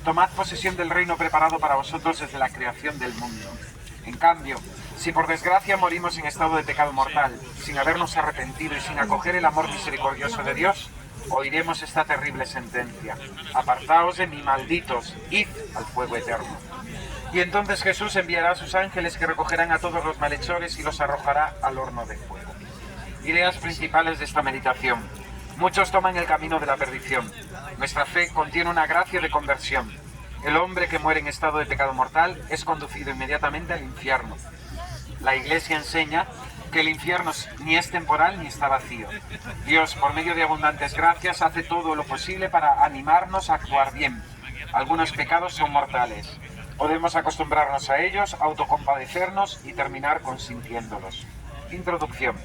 tomad posesión del reino preparado para vosotros desde la creación del mundo. En cambio, si por desgracia morimos en estado de pecado mortal, sin habernos arrepentido y sin acoger el amor misericordioso de Dios, oiremos esta terrible sentencia: apartaos de mí, malditos, id al fuego eterno. Y entonces Jesús enviará a sus ángeles que recogerán a todos los malhechores y los arrojará al horno de fuego. Ideas principales de esta meditación. Muchos toman el camino de la perdición. Nuestra fe contiene una gracia de conversión. El hombre que muere en estado de pecado mortal es conducido inmediatamente al infierno. La Iglesia enseña que el infierno ni es temporal ni está vacío. Dios, por medio de abundantes gracias, hace todo lo posible para animarnos a actuar bien. Algunos pecados son mortales. Podemos acostumbrarnos a ellos, autocompadecernos y terminar consintiéndolos. Introducción.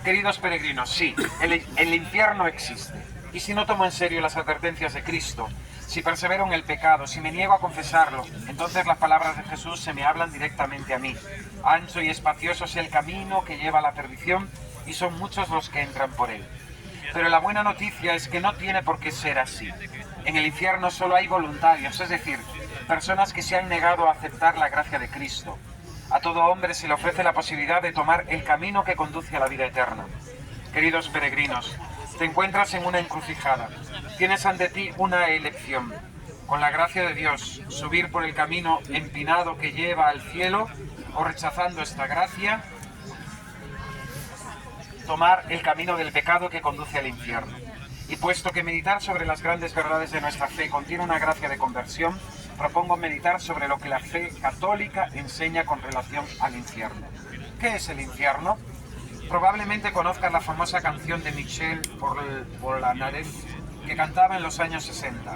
Queridos peregrinos, sí, el infierno existe. Y si no tomo en serio las advertencias de Cristo, si persevero en el pecado, si me niego a confesarlo, entonces las palabras de Jesús se me hablan directamente a mí. Ancho y espacioso es el camino que lleva a la perdición y son muchos los que entran por él. Pero la buena noticia es que no tiene por qué ser así. En el infierno solo hay voluntarios, es decir, personas que se han negado a aceptar la gracia de Cristo. A todo hombre se le ofrece la posibilidad de tomar el camino que conduce a la vida eterna. Queridos peregrinos, te encuentras en una encrucijada. Tienes ante ti una elección. Con la gracia de Dios, subir por el camino empinado que lleva al cielo, o rechazando esta gracia, tomar el camino del pecado que conduce al infierno. Y puesto que meditar sobre las grandes verdades de nuestra fe contiene una gracia de conversión, propongo meditar sobre lo que la fe católica enseña con relación al infierno. ¿Qué es el infierno? Probablemente conozcas la famosa canción de Michel Polnareff que cantaba en los años 60.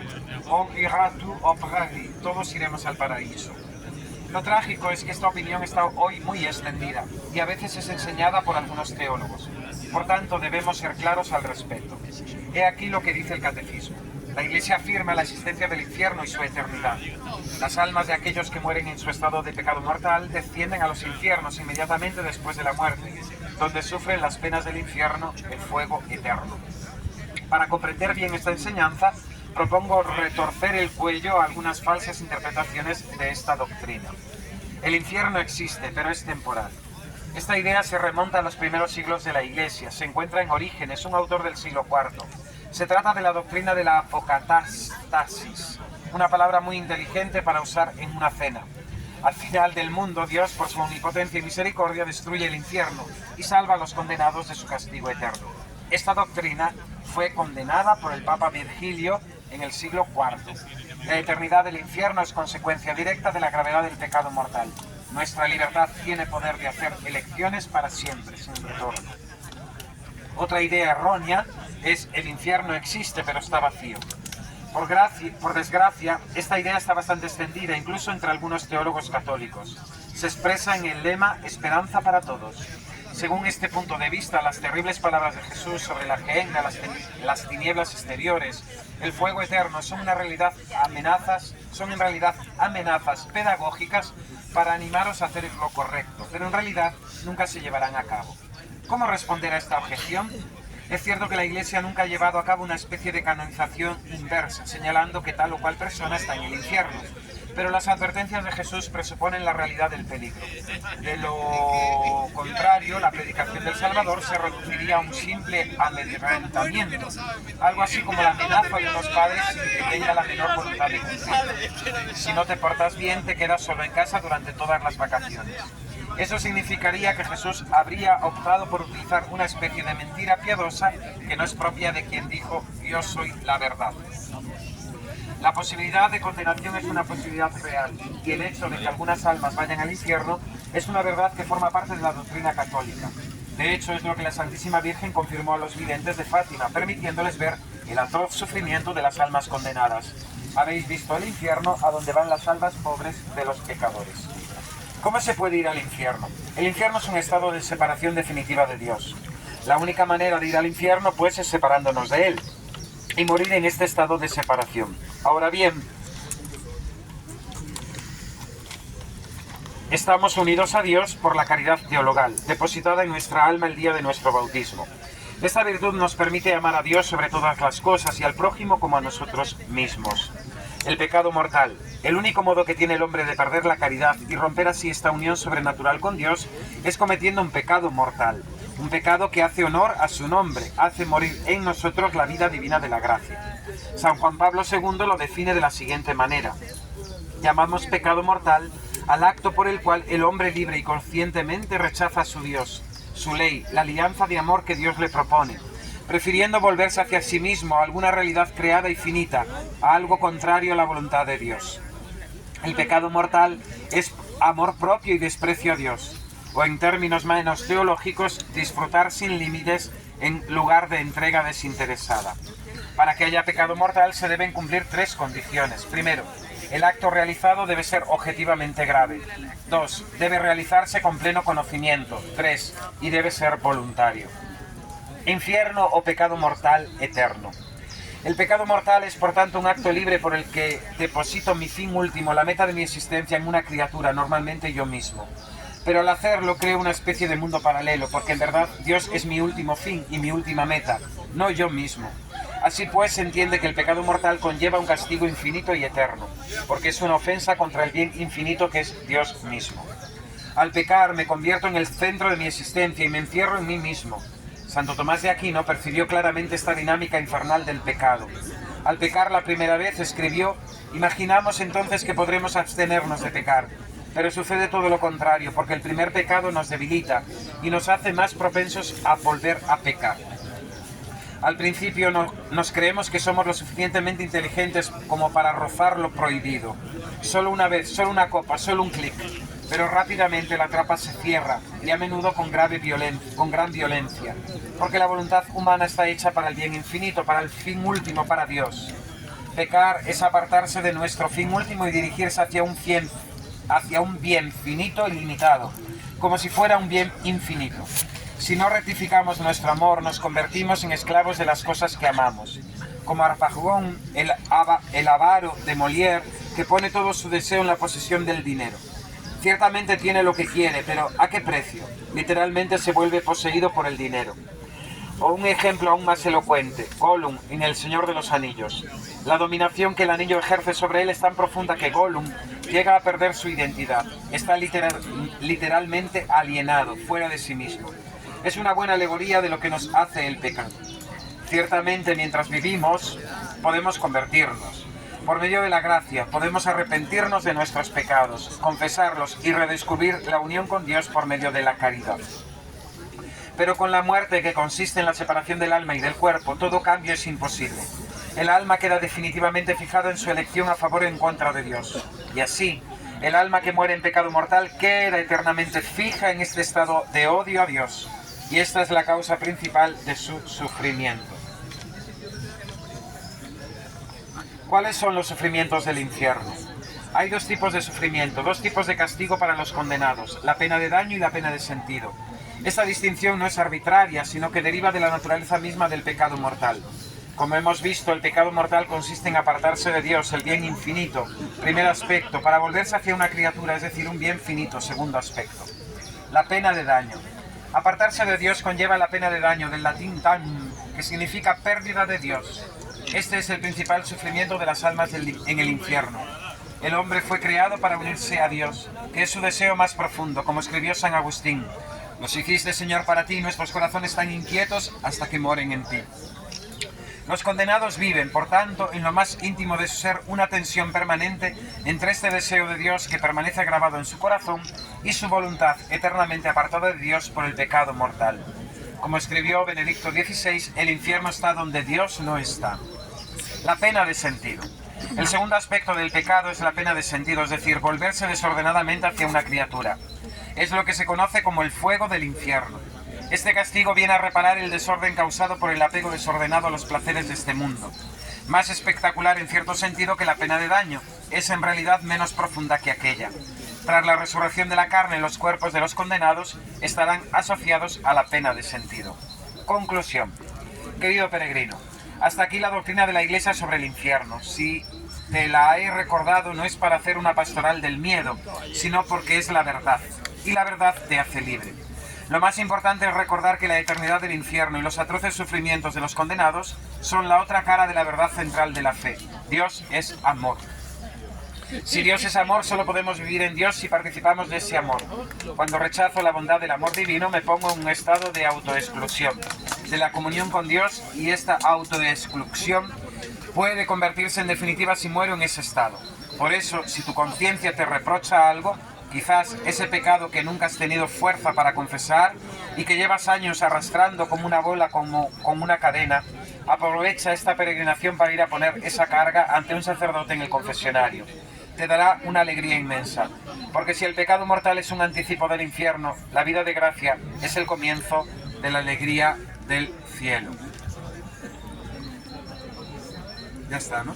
On ira tout au paradis, todos iremos al paraíso. Lo trágico es que esta opinión está hoy muy extendida y a veces es enseñada por algunos teólogos. Por tanto, debemos ser claros al respecto. He aquí lo que dice el Catecismo. La Iglesia afirma la existencia del infierno y su eternidad. Las almas de aquellos que mueren en su estado de pecado mortal descienden a los infiernos inmediatamente después de la muerte, donde sufren las penas del infierno, el fuego eterno. Para comprender bien esta enseñanza, propongo retorcer el cuello a algunas falsas interpretaciones de esta doctrina. El infierno existe, pero es temporal. Esta idea se remonta a los primeros siglos de la Iglesia. Se encuentra en Orígenes, un autor del siglo IV. Se trata de la doctrina de la apocatastasis, una palabra muy inteligente para usar en una cena. Al final del mundo, Dios, por su omnipotencia y misericordia, destruye el infierno y salva a los condenados de su castigo eterno. Esta doctrina fue condenada por el Papa Virgilio en el siglo IV. La eternidad del infierno es consecuencia directa de la gravedad del pecado mortal. Nuestra libertad tiene poder de hacer elecciones para siempre, sin retorno. Otra idea errónea es: el infierno existe pero está vacío. Por desgracia, esta idea está bastante extendida, incluso entre algunos teólogos católicos. Se expresa en el lema "Esperanza para todos". Según este punto de vista, las terribles palabras de Jesús sobre la gehenna, las tinieblas exteriores, el fuego eterno, son en realidad amenazas pedagógicas para animaros a hacer lo correcto, pero en realidad nunca se llevarán a cabo. ¿Cómo responder a esta objeción? Es cierto que la Iglesia nunca ha llevado a cabo una especie de canonización inversa, señalando que tal o cual persona está en el infierno, pero las advertencias de Jesús presuponen la realidad del peligro. De lo contrario, la predicación del Salvador se reduciría a un simple amedrentamiento, algo así como la amenaza de unos padres sin que tenga la menor voluntad de cumplir. Si no te portas bien, te quedas solo en casa durante todas las vacaciones. Eso significaría que Jesús habría optado por utilizar una especie de mentira piadosa que no es propia de quien dijo: "Yo soy la verdad". La posibilidad de condenación es una posibilidad real, y el hecho de que algunas almas vayan al infierno es una verdad que forma parte de la doctrina católica. De hecho, es lo que la Santísima Virgen confirmó a los videntes de Fátima, permitiéndoles ver el atroz sufrimiento de las almas condenadas. Habéis visto el infierno, a donde van las almas pobres de los pecadores. ¿Cómo se puede ir al infierno? El infierno es un estado de separación definitiva de Dios. La única manera de ir al infierno, pues, es separándonos de Él y morir en este estado de separación. Ahora bien, estamos unidos a Dios por la caridad teologal, depositada en nuestra alma el día de nuestro bautismo. Esta virtud nos permite amar a Dios sobre todas las cosas y al prójimo como a nosotros mismos. El pecado mortal. El único modo que tiene el hombre de perder la caridad y romper así esta unión sobrenatural con Dios es cometiendo un pecado mortal. Un pecado que hace honor a su nombre, hace morir en nosotros la vida divina de la gracia. San Juan Pablo II lo define de la siguiente manera. Llamamos pecado mortal al acto por el cual el hombre libre y conscientemente rechaza a su Dios, su ley, la alianza de amor que Dios le propone, prefiriendo volverse hacia sí mismo a alguna realidad creada y finita, a algo contrario a la voluntad de Dios. El pecado mortal es amor propio y desprecio a Dios, o en términos menos teológicos, disfrutar sin límites en lugar de entrega desinteresada. Para que haya pecado mortal se deben cumplir 3 condiciones. Primero, el acto realizado debe ser objetivamente grave. 2, debe realizarse con pleno conocimiento. 3, y debe ser voluntario. Infierno o pecado mortal eterno. El pecado mortal es por tanto un acto libre por el que deposito mi fin último, la meta de mi existencia en una criatura, normalmente yo mismo. Pero al hacerlo creo una especie de mundo paralelo, porque en verdad Dios es mi último fin y mi última meta, no yo mismo. Así pues se entiende que el pecado mortal conlleva un castigo infinito y eterno, porque es una ofensa contra el bien infinito que es Dios mismo. Al pecar me convierto en el centro de mi existencia y me encierro en mí mismo. Santo Tomás de Aquino percibió claramente esta dinámica infernal del pecado. Al pecar la primera vez escribió: imaginamos entonces que podremos abstenernos de pecar, pero sucede todo lo contrario, porque el primer pecado nos debilita y nos hace más propensos a volver a pecar. Al principio nos creemos que somos lo suficientemente inteligentes como para rozar lo prohibido. Solo una vez, solo una copa, solo un clic. Pero rápidamente la trampa se cierra, y a menudo con gran violencia, porque la voluntad humana está hecha para el bien infinito, para el fin último, para Dios. Pecar es apartarse de nuestro fin último y dirigirse hacia un bien finito y limitado, como si fuera un bien infinito. Si no rectificamos nuestro amor, nos convertimos en esclavos de las cosas que amamos, como Harpagon, el avaro de Molière, que pone todo su deseo en la posesión del dinero. Ciertamente tiene lo que quiere, pero ¿a qué precio? Literalmente se vuelve poseído por el dinero. O un ejemplo aún más elocuente, Gollum en El Señor de los Anillos. La dominación que el anillo ejerce sobre él es tan profunda que Gollum llega a perder su identidad. Está literalmente alienado, fuera de sí mismo. Es una buena alegoría de lo que nos hace el pecado. Ciertamente, mientras vivimos, podemos convertirnos. Por medio de la gracia, podemos arrepentirnos de nuestros pecados, confesarlos y redescubrir la unión con Dios por medio de la caridad. Pero con la muerte, que consiste en la separación del alma y del cuerpo, todo cambio es imposible. El alma queda definitivamente fijada en su elección a favor o en contra de Dios. Y así, el alma que muere en pecado mortal queda eternamente fija en este estado de odio a Dios. Y esta es la causa principal de su sufrimiento. ¿Cuáles son los sufrimientos del infierno? Hay 2 tipos de sufrimiento, 2 tipos de castigo para los condenados, la pena de daño y la pena de sentido. Esta distinción no es arbitraria, sino que deriva de la naturaleza misma del pecado mortal. Como hemos visto, el pecado mortal consiste en apartarse de Dios, el bien infinito, primer aspecto, para volverse hacia una criatura, es decir, un bien finito, segundo aspecto. La pena de daño. Apartarse de Dios conlleva la pena de daño, del latín damnum, que significa pérdida de Dios. Este es el principal sufrimiento de las almas en el infierno. El hombre fue creado para unirse a Dios, que es su deseo más profundo, como escribió San Agustín. Nos hiciste, Señor, para ti, y nuestros corazones están inquietos hasta que moren en ti. Los condenados viven, por tanto, en lo más íntimo de su ser, una tensión permanente entre este deseo de Dios que permanece grabado en su corazón y su voluntad eternamente apartada de Dios por el pecado mortal. Como escribió Benedicto XVI, el infierno está donde Dios no está. La pena de sentido. El segundo aspecto del pecado es la pena de sentido, es decir, volverse desordenadamente hacia una criatura. Es lo que se conoce como el fuego del infierno. Este castigo viene a reparar el desorden causado por el apego desordenado a los placeres de este mundo. Más espectacular en cierto sentido que la pena de daño, es en realidad menos profunda que aquella. Tras la resurrección de la carne, los cuerpos de los condenados estarán asociados a la pena de sentido. Conclusión. Querido peregrino, hasta aquí la doctrina de la Iglesia sobre el infierno. Si te la he recordado, no es para hacer una pastoral del miedo, sino porque es la verdad, y la verdad te hace libre. Lo más importante es recordar que la eternidad del infierno y los atroces sufrimientos de los condenados son la otra cara de la verdad central de la fe. Dios es amor. Si Dios es amor, solo podemos vivir en Dios si participamos de ese amor. Cuando rechazo la bondad del amor divino, me pongo en un estado de autoexclusión de la comunión con Dios, y esta autoexclusión puede convertirse en definitiva si muero en ese estado. Por eso, si tu conciencia te reprocha algo, quizás ese pecado que nunca has tenido fuerza para confesar y que llevas años arrastrando como una bola, como una cadena, aprovecha esta peregrinación para ir a poner esa carga ante un sacerdote en el confesionario. Te dará una alegría inmensa, porque si el pecado mortal es un anticipo del infierno, la vida de gracia es el comienzo de la alegría del cielo. Ya está, ¿no?